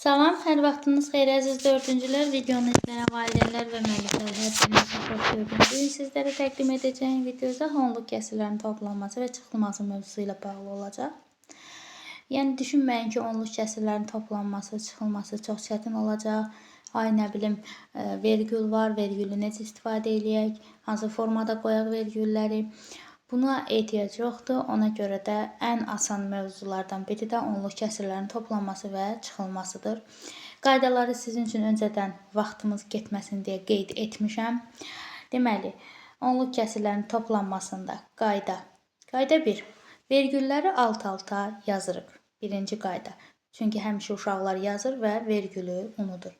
Salam, hər vaxtınız xeyir əziz dördüncülər, videonu izləyən valideynlər və müəllimlər, hepinizi xoş gördüm. Bugün sizlərə təqdim edəcəyim videoda onluq kəsirlərin toplanması və çıxılması mövzusu ilə bağlı olacaq. Yəni düşünməyin ki, onluq kəsirlərin toplanması, çıxılması çox çətin olacaq. Ay nə bilim, vergül var, vergülü necə istifadə edək, hansı formada qoyaq vergülləri. Buna ehtiyac yoxdur. Ona görə də ən asan mövzulardan biri də onluq kəsirlərin toplanması və çıxılmasıdır. Qaydaları sizin üçün öncədən vaxtımız getməsin deyə qeyd etmişəm. Deməli, onluq kəsirlərin toplanmasında qayda 1. Vergülləri alt-alta yazırıq. Birinci qayda. Çünki həmişə uşaqlar yazır və vergülü unudur.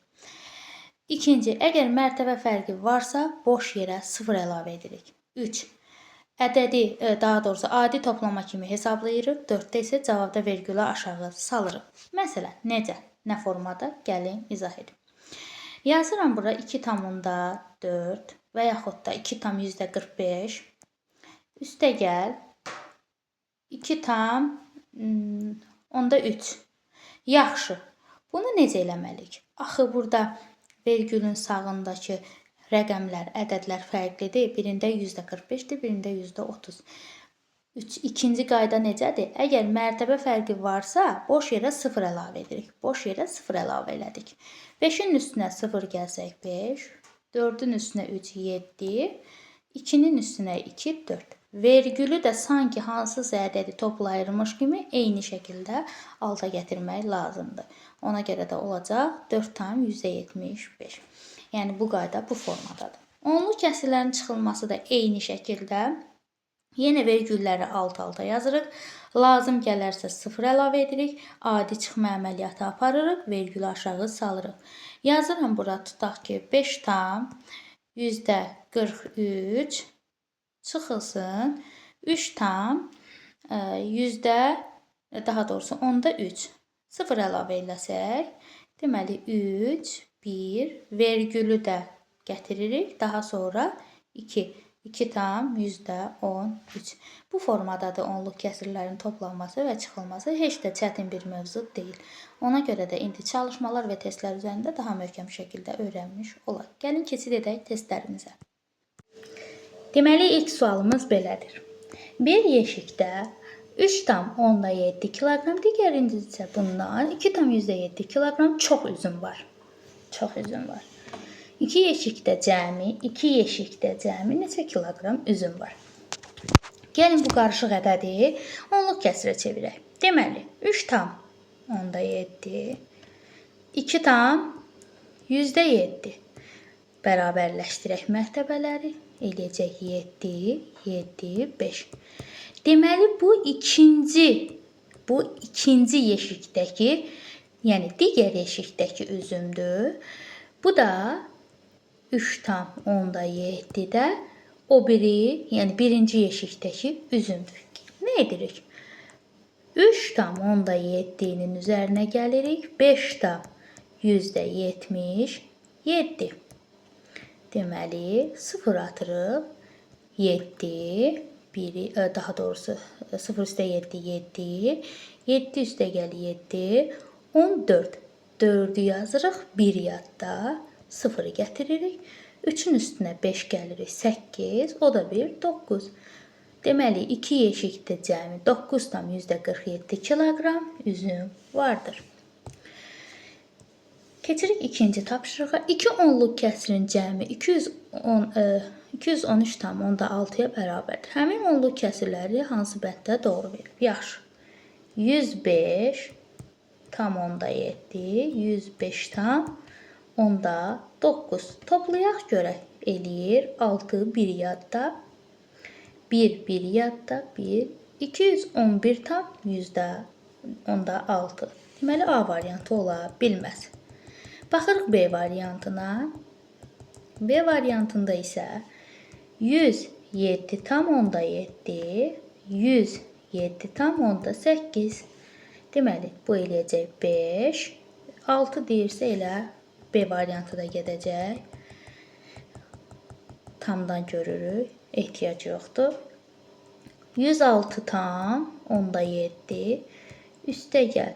İkinci, əgər mərtəbə fərqi varsa, boş yerə 0 əlavə edirik. 3. Ədədi, daha doğrusu adi toplama kimi hesablayırıq. 4-də isə cavabda vergülü aşağı salırıq. Məsələn, necə? Nə formada? Gəlin izah edim. Yazıram bura 2,4 və yaxud da 2,45 üstə gəl 2,3. Yaxşı. Bunu necə eləməliyik? Axı burada vergülün sağındakı rəqəmlər, ədədlər fərqlidir. Birində %45-dir, birində %30. İkinci qayda necədir? Əgər mərtəbə fərqi varsa, boş yerə 0 əlavə edirik. Boş yerə 0 əlavə elədik. 5-in üstünə 0 gəlsək 5, 4-ün üstünə 3, 7, 2-nin üstünə 2, 4. Vergülü də sanki hansısa ədədi toplayırmış kimi eyni şəkildə alta gətirmək lazımdır. Ona görə də olacaq 4,75. Yəni bu qayda bu formadadır. Onluq kəsirlərin çıxılması da eyni şəkildə. Yenə vergülləri alt-alta yazırıq. Lazım gələrsə 0 əlavə edirik. Adi çıxma əməliyyatı aparırıq. Vergülü aşağı salırıq. Yazıram bura, tutaq ki 5,43 çıxılsın. 3,3 0 əlavə eləsək, deməli 3, 1, vergülü də gətiririk. Daha sonra 2,13. Bu formadadır onluq kəsirlərin toplanması və çıxılması. Heç də çətin bir mövzu deyil. Ona görə də indi çalışmalar və testlər üzərində daha möhkəm şəkildə öyrənmiş olaq. Gəlin keçid edək testlərimizə. Deməli, ilk sualımız belədir. Bir yeşikdə 3,7 kiloqram, digərində isə bundan 2,7 kiloqram çox üzüm var. İki yeşikdə cəmi neçə kiloqram üzüm var? Gəlin bu qarışıq ədədi onluq kəsirə çevirək. Deməli, 3,7, 2,7 bərabərləşdirək mərtəbələri. Eləyəcək 7, 7, 5. Deməli, bu ikinci yeşikdəki, yəni digər yeşikdəki üzümdür. Bu da 3,7-də o biri, yəni birinci yeşikdəki üzümdür. Nə edirik? 3,7-nin üzərinə gəlirik. 5,77. Deməli, 0 atırıq. 7, daha doğrusu 0 üstə 7, 7. 7 üstə gəl 7. 14. 4'ü yazırıq. 1 yadda. 0'ı gətiririk. 3'ün üstünə 5 gəlirik. 8. O da 1. 9. Deməli, 2 yeşikdə cəmi 9,47 kiloqram üzüm vardır. Keçirik ikinci tapşırığa. 2 onluq kəsirin cəmi 213,6-ya bərabərdir. Həmin onluq kəsirləri hansı bənddə doğru verir? Yaxşı. 105,7, 105,9. Toplayaq görək. Eləyir 6, 1 yadda. 1, 1 yadda. 1, 211,6. Deməli, A variantı ola bilməz. Baxırıq B variantına. B variantında isə 107,7, 107,8. Deməli, bu eləyəcək 5. 6 deyirsə elə B variantı da gedəcək. Tamdan görürük. Ehtiyac yoxdur. 106,7 üstə gəl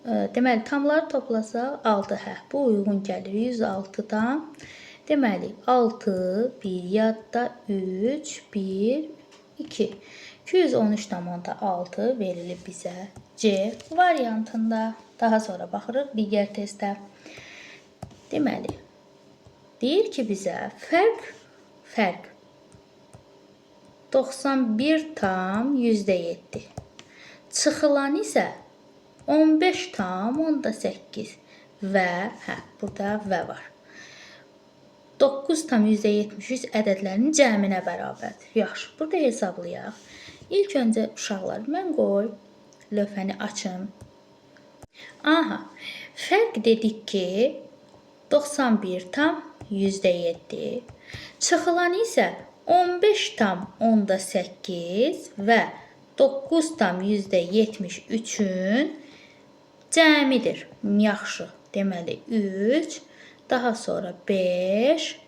Deməli, tamları toplasaq 6, hə, bu uyğun gəlir. 106 tam. Deməli, 6, 1 yadda, 3, 1, 2. 213,6 verilib bizə C variantında. Daha sonra baxırıq digər testə. Deməli, deyir ki, bizə fərq 91 tam %7. Çıxılan isə 15 tam %8 və burada və var. 9 tam %73 ədədlərinin cəminə bərabərdir. Yaxşı, burada hesablayaq. İlk öncə uşaqlar, mən qoy lövhəni açım. Aha, fərq dedik ki 91 tam %7. Çıxılan isə 15 tam %8 və 9 tam %73-ün cəmidir. Yaxşı, deməli 3, daha sonra 5,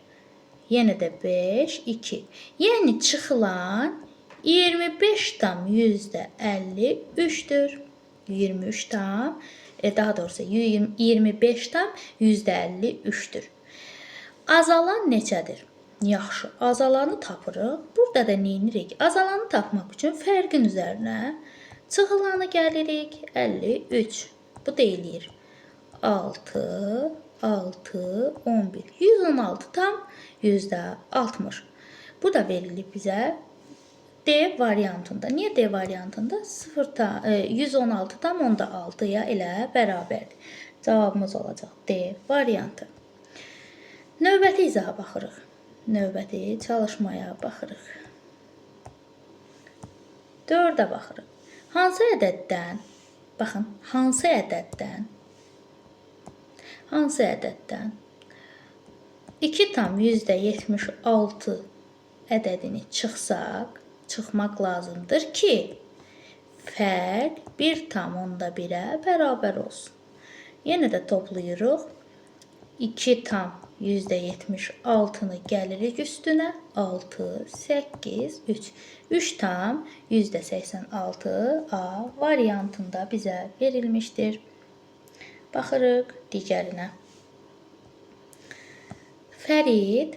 yenə də 5, 2. Yəni çıxılan 25 tam %53'dür. 23 tam, daha doğrusu 25 tam %53'dür. Azalan neçədir? Yaxşı, azalanı tapırıq. Burada da neyinirik? Azalanı tapmaq üçün fərqin üzərinə çıxılanı gəlirik. 53. Bu da eləyir 6, 6, 11. 116 tam %60. Bu da verilib bizə D variantında. Niyə D variantında? 116 tam onda 6-ya elə bərabərdir. Cavabımız olacaq D variantı. Növbəti izaha baxırıq. Növbəti çalışmaya baxırıq. 4-ə baxırıq. Hansı ədəddən? Baxın, hansı ədəddən 2 tam %76 ədədini çıxmaq lazımdır ki, fərq 1 tam %1-ə bərabər olsun. Yenə də toplayırıq. 2 tam %76-nı gəlirik üstünə. 6, 8, 3. 3 tam %86 A variantında bizə verilmişdir. Baxırıq digərinə. Fərid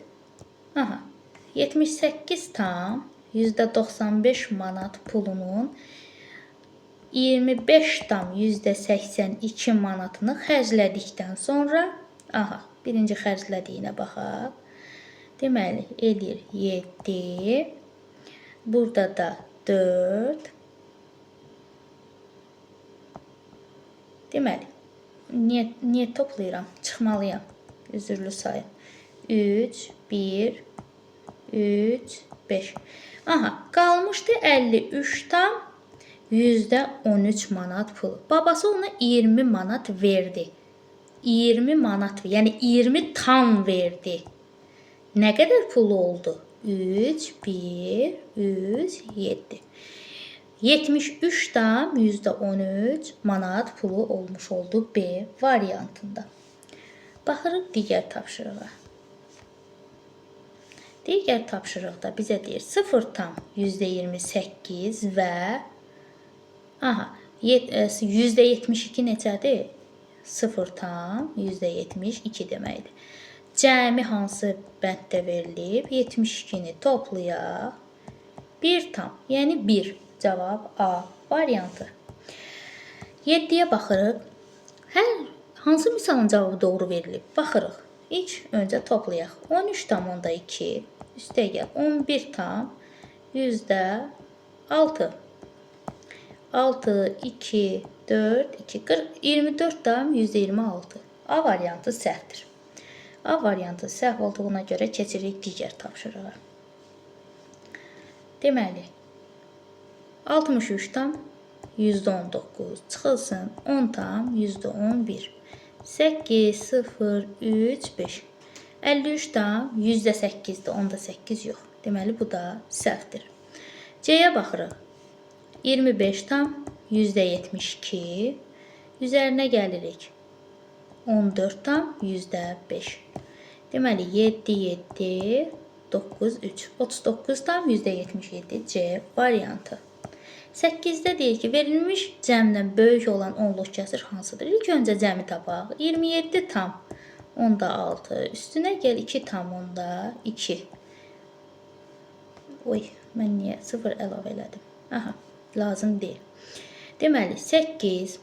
78 tam %95 manat pulunun 25 tam %82 manatını xərclədikdən sonra birinci xərclədiyinə baxaq. Deməli, edir 7. Burada da 4. Deməli, niyə toplayıram? Çıxmalıyam. Üzürlü sayım. 3, 1, 3, 5. Qalmışdı 53 tam %13 manat pulu. Babası ona 20 manat verdi. 20 manat, yəni 20 tam verdi. Nə qədər pulu oldu? 3, 1, 3, 7. 73 tam %13 manat pulu olmuş oldu B variantında. Baxırıq digər tapşırığa. Digər tapşırıqda bizə deyir 0 tam %28 və %72 neçədir? 0 tam %72 deməkdir. Cəmi hansı bənddə verilib? 72-ni toplayaq. 1 tam, yəni 1. Cavab A variantı. 7-yə baxırıq. Hansı misalın cavabı doğru verilib? Baxırıq. İlk öncə toplayaq. 13 tam onda 2. Üstəgəl 11 tam %6. 6, 2, 4, 2, 24 tam %26. A variantı səhvdir. A variantı səhv olduğuna görə keçirik digər tapşırığa. Deməli, 63 tam %19 çıxılsın. 10 tam %11. 8, 0, 3, 5. 53 tam %8'dir. Onda 8 yox. Deməli, bu da səhvdir. C-yə baxırıq. 25 tam %72. Üzərinə gəlirik. 14 tam %5. Deməli, 7, 7, 9, 3. 39 tam %77 C variantı. 8-də deyir ki, verilmiş cəmdən böyük olan onluq kəsir hansıdır? İlk öncə cəmi tapaq. 27 tam onda 6. Üstünə gəl 2 tam onda 2. Oy, mən niyə 0 əlavə elədim? Aha, lazım deyil. Deməli, 8,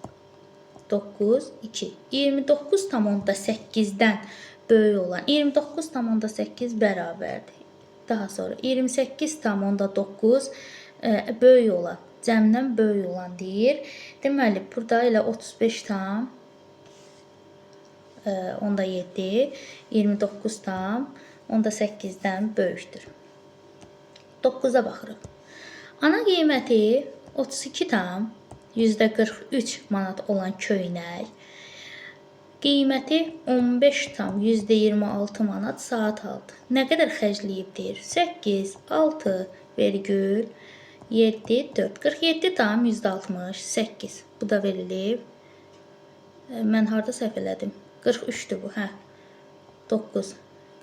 9, 2. 29 tam onda 8-dən böyük olan 29 tam onda 8 bərabərdir. Daha sonra 28 tam onda 9 böyük olan, cəmdən böyük olan deyir. Deməli, burada elə 35 tam onda 7, 29 tam onda 8-dən böyükdür. 9-a baxırıq. Ana qiyməti 32 tam %43 manat olan köynək, qiyməti 15 tam %26 manat saat aldı. Nə qədər xərcləyibdir? 8, 6, vergül, 7, 4, 47 tam %68. Bu da verilib. Mən harada səhv elədim? 43'dür bu, hə. 9.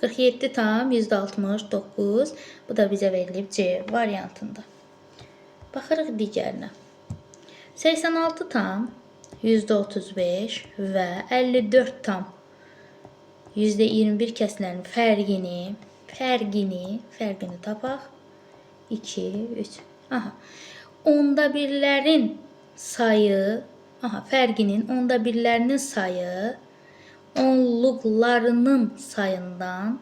47 tam %69. Bu da bizə verilib C variantında. Baxırıq digərinə. 86 tam %35 və 54 tam %21 kəsilərin fərqini tapaq. 2, 3. Aha. Onda birlərin sayı, fərqinin onda birlərinin sayı onluqlarının sayından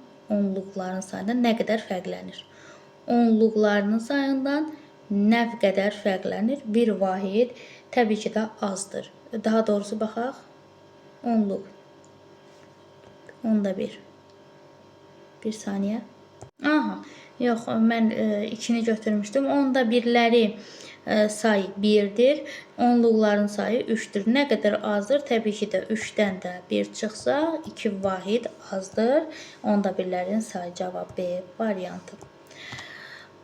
nə qədər fərqlənir? Onluqlarının sayından nə qədər fərqlənir? Bir vahid təbii ki də azdır. Daha doğrusu baxaq. Onluq. Onda bir. Bir saniyə. Aha. Yox, mən 2-ni götürmüşdüm. Onda birləri sayı 1'dir. Onluqların sayı 3'dür. Nə qədər azdır? Təbii ki də 3'dən də 1 çıxsa 2 vahid azdır. Onda birlərin sayı cavab B variantı.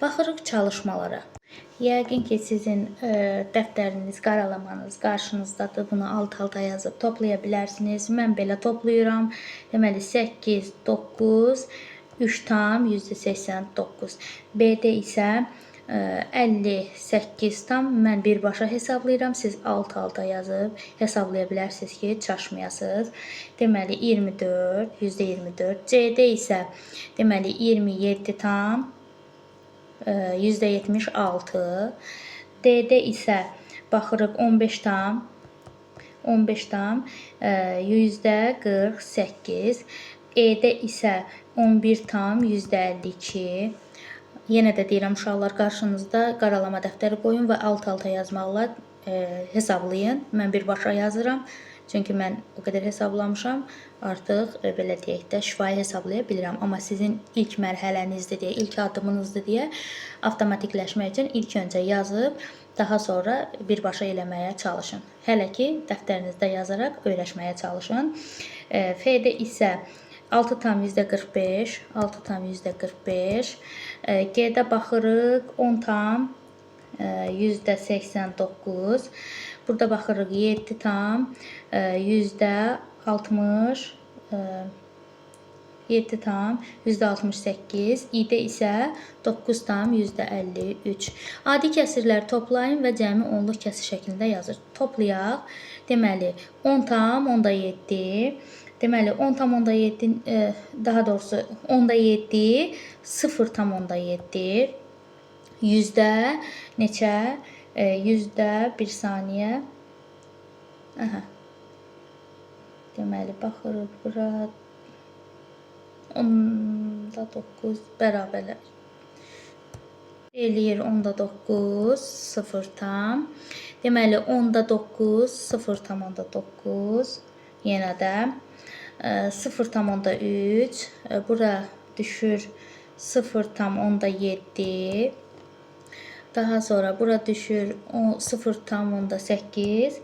Baxırıq çalışmalara. Yəqin ki sizin dəftəriniz, qaralamanız qarşınızdadır. Bunu alt-alta yazıb toplaya bilərsiniz. Mən belə toplayıram. Deməli 8, 9, 3 tam %89. B-də isə 58 tam mən birbaşa hesablayıram. Siz alt-alta yazıb hesablaya bilərsiniz ki, çaşmayasınız. Deməli 24, %24. C-də isə deməli 27 tam %76. D-də isə baxırıq 15 tam %48. E-də isə 11 tam %52. Yenə də deyirəm uşaqlar, qarşınızda qaralama dəftəri qoyun və alt-alta yazmaqla hesablayın. Mən birbaşa yazıram. Çünki mən o qədər hesablamışam. Artıq belə deyək də şifahi hesablaya bilirəm. Amma sizin ilk mərhələnizdir deyə, ilk addımınızdır deyə avtomatikləşmək üçün ilk öncə yazıb, daha sonra birbaşa eləməyə çalışın. Hələ ki dəftərinizdə yazaraq öyrəşməyə çalışın. F-də isə 6 tam %45, 6 tam %45. G-də baxırıq 10 tam %89. Burada baxırıq 7 tam %60, 7 tam %68. İ-də isə 9 tam %53. Adi kəsirləri toplayın və cəmi onluq kəsir şəklində yazır. Toplayaq. Deməli 10 tam onda 7. Deməli 10 tam onda 7, daha doğrusu onda 7, 0 tam onda 7. Yüzdə neçə? Yüzdə bir saniyə. Aha. Deməli baxırıq bura. Onda 9 bərabərlər. Eləyir onda 9, 0 tam. Deməli onda 9, 0 tam onda 9. Yenə də 0 tam onda 3. Bura düşür 0 tam onda 7. Daha sonra bura düşür 0 tam onda 8.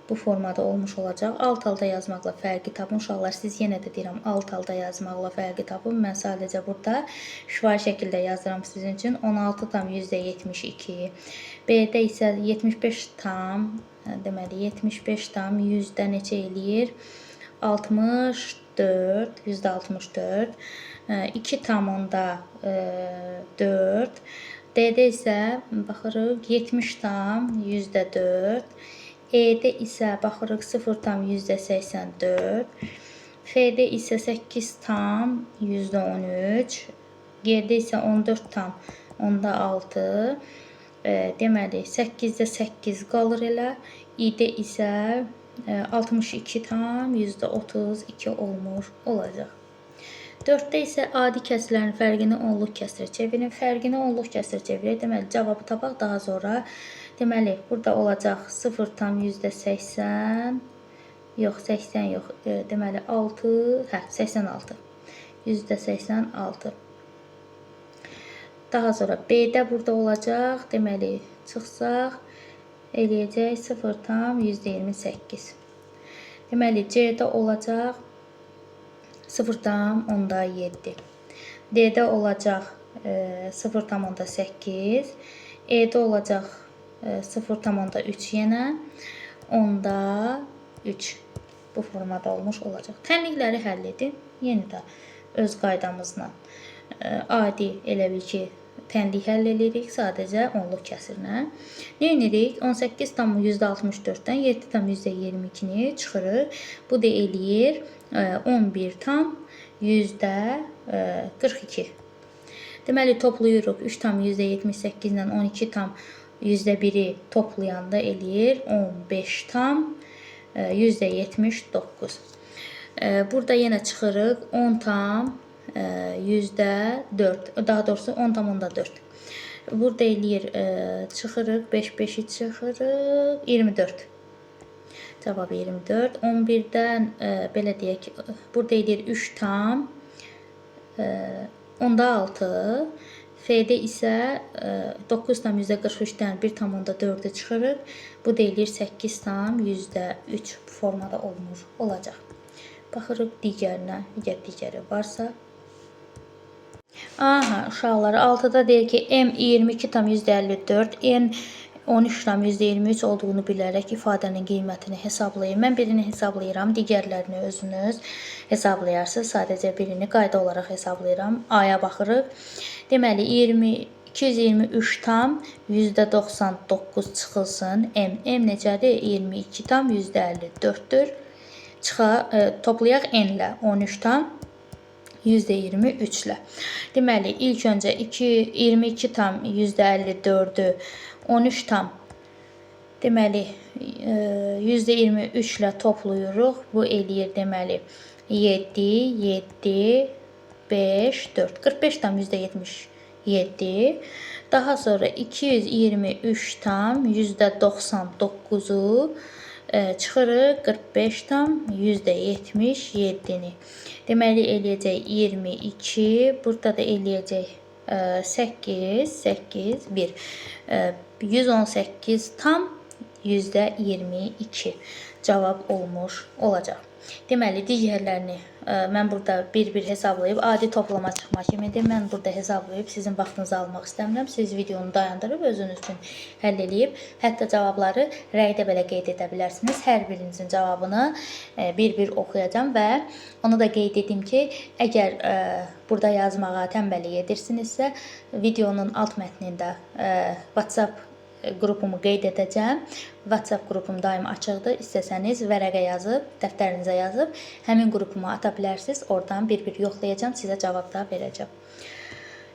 Bu formada olmuş olacaq. Alt-alta yazmaqla fərqi tapın. Uşaqlar, siz yenə də deyirəm, alt-alta yazmaqla fərqi tapın. Mən sadəcə burada şifahi şəkildə yazıram sizin üçün. 16 tam %72. B-də isə 75 tam, deməli 75 tam yüzdə neçə eləyir? 64, %64. 2 tam onda 4. D-də isə baxırıq 70 tam %4. E-də isə baxırıq 0 tam %84. F-də isə 8 tam %13. G-də isə 14 tam %6. Deməli 8-də 8 qalır elə. İ-də isə 62 tam %32 olacaq. 4-də isə adi kəsirlərin fərqini onluq kəsrə çevirin. Fərqini onluq kəsrə çevirir. Deməli, cavabı tapaq daha sonra. Deməli, burada olacaq 0 tam %80. Yox, 80 yox. Deməli, 6, 86. %86. Daha sonra B-də burada olacaq. Deməli, çıxsaq, eləyəcək 0 tam %28. Deməli, C-də olacaq 0 tam onda 7. D-də olacaq 0 tam onda 8. E-də olacaq 0 tam onda 3 yenə. Onda 3. Bu formada olmuş olacaq. Tənlikləri həll edin. Yenə də öz qaydamızla adi elə bil ki, tənlik həll edirik. Sadəcə onluq kəsirlə. Nə edirik? 18 tam %64-dən 7 tam %22-ni çıxırıq. Bu da eləyir 11 tam %42. Deməli, toplayırıq 3 tam %78 ilə 12 tam %1-i toplayanda eləyir 15 tam %79. Burada yenə çıxırıq 10 tam %4. Daha doğrusu 10 tam onda 4. Burada eləyir çıxırıq 5-5-i çıxırıq 24. Cavabı 24. 11-dən belə deyək, burada eləyir 3 tam onda 6. F-də isə 9 tam %43-dən 1 tam onda 4-ü çıxırıq. Bu da eləyir 8 tam %3 formada olacaq. Baxırıq digərinə, digəri varsa. Aha, uşaqlar 6-da deyir ki, M 22 tam %54, N 13 tam %23 olduğunu bilərək ifadənin qiymətini hesablayın. Mən birini hesablayıram, digərlərini özünüz hesablayarsınız. Sadəcə birini qayda olaraq hesablayıram. A-ya baxırıq. Deməli, 223 tam %99 çıxılsın. M necədir? 22 tam %54-dür. Toplayaq N-lə 13 tam %23-lə. Deməli, ilk öncə 22 tam %54-ü 13 tam deməli %23-lə toplayırıq. Bu eləyir deməli 7, 7, 5, 4. 45 tam %77. Daha sonra 223 tam %99-u çıxırıq 45 tam %77-ni. Deməli, eləyəcək 22. Burada da eləyəcək 8, 8, 1. 118 tam %22 cavab olmuş olacaq. Deməli, digərlərini mən burada bir-bir hesablayıb, adi toplama çıxma kimidir. Mən burada hesablayıb sizin vaxtınızı almaq istəmirəm. Siz videonu dayandırıb özünüz üçün həll edib, hətta cavabları rəydə belə qeyd edə bilərsiniz. Hər birinizin cavabını bir-bir oxuyacağım və onu da qeyd edim ki, əgər burada yazmağa tənbəllik edirsinizsə, videonun alt mətnində WhatsApp qrupumu qeyd edəcəm. WhatsApp qrupum daim açıqdır. İstəsəniz vərəqə yazıb, dəftərinizə yazıb, həmin qrupuma ata bilərsiniz. Oradan bir-bir yoxlayacağım, sizə cavab da verəcəm.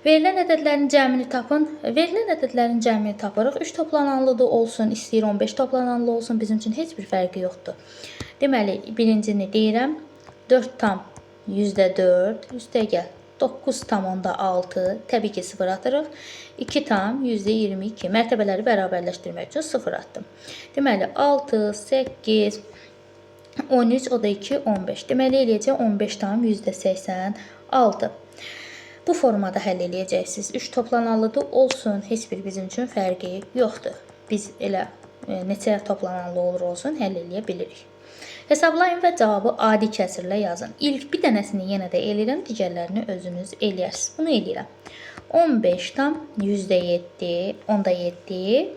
Verilən ədədlərin cəmini tapın. Verilən ədədlərin cəmini tapırıq. 3 toplananlıdır olsun, istəyir 15 toplananlı olsun. Bizim üçün heç bir fərqi yoxdur. Deməli, birincini deyirəm. 4 tam %4, üstə gəl. 9 tam onda 6, təbii ki 0 atırıq. 2 tam %22, mərtəbələri bərabərləşdirmək üçün 0 atdım. Deməli 6, 8, 13, o da 2, 15. Deməli eləyəcək 15 tam %86. Bu formada həll eləyəcəksiniz. 3 toplananlıdır olsun, heç bir bizim üçün fərqi yoxdur. Biz elə neçə toplananlı olur olsun, həll eləyə bilirik. Hesablayın və cavabı adi kəsirlə yazın. İlk bir dənəsini yenə də eləyirəm, digərlərini özünüz eləyərsiniz. Bunu eləyirəm. 15 tam %7, onda 7.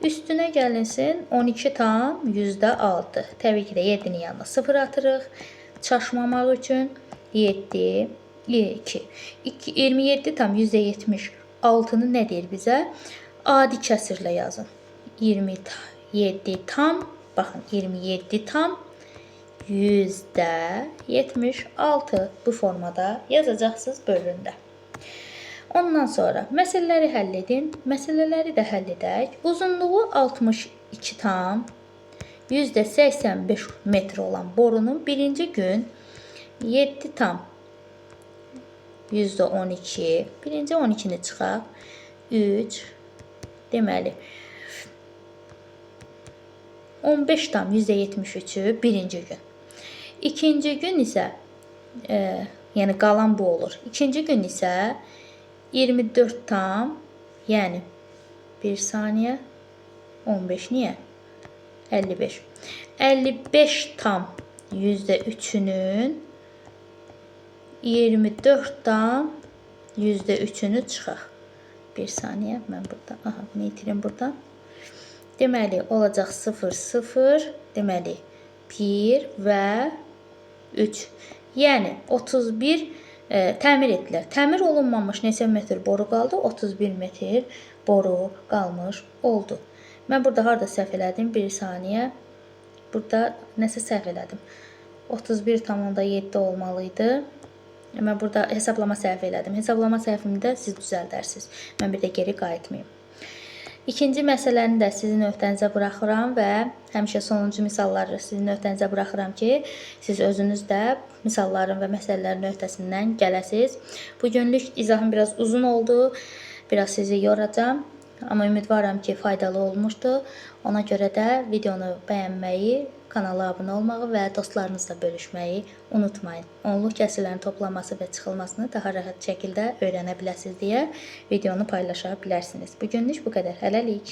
Üstünə gəlinsin 12 tam %6. Təbii ki də 7-nin yanına 0 atırıq. Çaşmamaq üçün 7, 2. 27 tam %76 6-nı nə deyir bizə? Adi kəsirlə yazın. 27 tam, baxın 27 tam %76 bu formada yazacaqsınız bölündə. Ondan sonra məsələləri həll edin. Məsələləri də həll edək. Uzunluğu 62 tam %85 metr olan borunun birinci gün 7 tam %12, birinci 12-ni çıxaq, 3, deməli, 15 tam %73-ü birinci gün. İkinci gün isə, yəni qalan bu olur. İkinci gün isə 24 tam, yəni 1 saniyə, 15 niyə? 55. 55 tam %3-ünün 24 tam %3-ünü çıxaq. 1 saniyə, mən burada, bunu itirim buradan. Deməli, olacaq 0, 0, deməli, 1 və 3. Yəni, 31 təmir etdilər. Təmir olunmamış neçə metr boru qaldı? 31 metr boru qalmış oldu. Mən burada harada səhv elədim? 1 saniyə. Burada nəsə səhv elədim. 31,7 olmalıydı. Mən burada hesablama səhv elədim. Hesablama səhvimi də siz düzəldərsiniz. Mən bir də geri qayıtmayayım. İkinci məsələni də sizin öhdənizə buraxıram və həmişə sonuncu misalları sizin öhdənizə buraxıram ki, siz özünüz də misalların və məsələlərin öhdəsindən gələsiniz. Bugünlük izahım biraz uzun oldu. Biraz sizi yoracağım. Amma ümidvaram ki, faydalı olmuşdu. Ona görə də videonu bəyənməyi, kanala abunə olmağı və dostlarınızla bölüşməyi unutmayın. Onluq kəsirlərin toplanması və çıxılmasını daha rahat şəkildə öyrənə biləsiniz deyə videonu paylaşa bilərsiniz. Bugünlük bu qədər. Hələlik.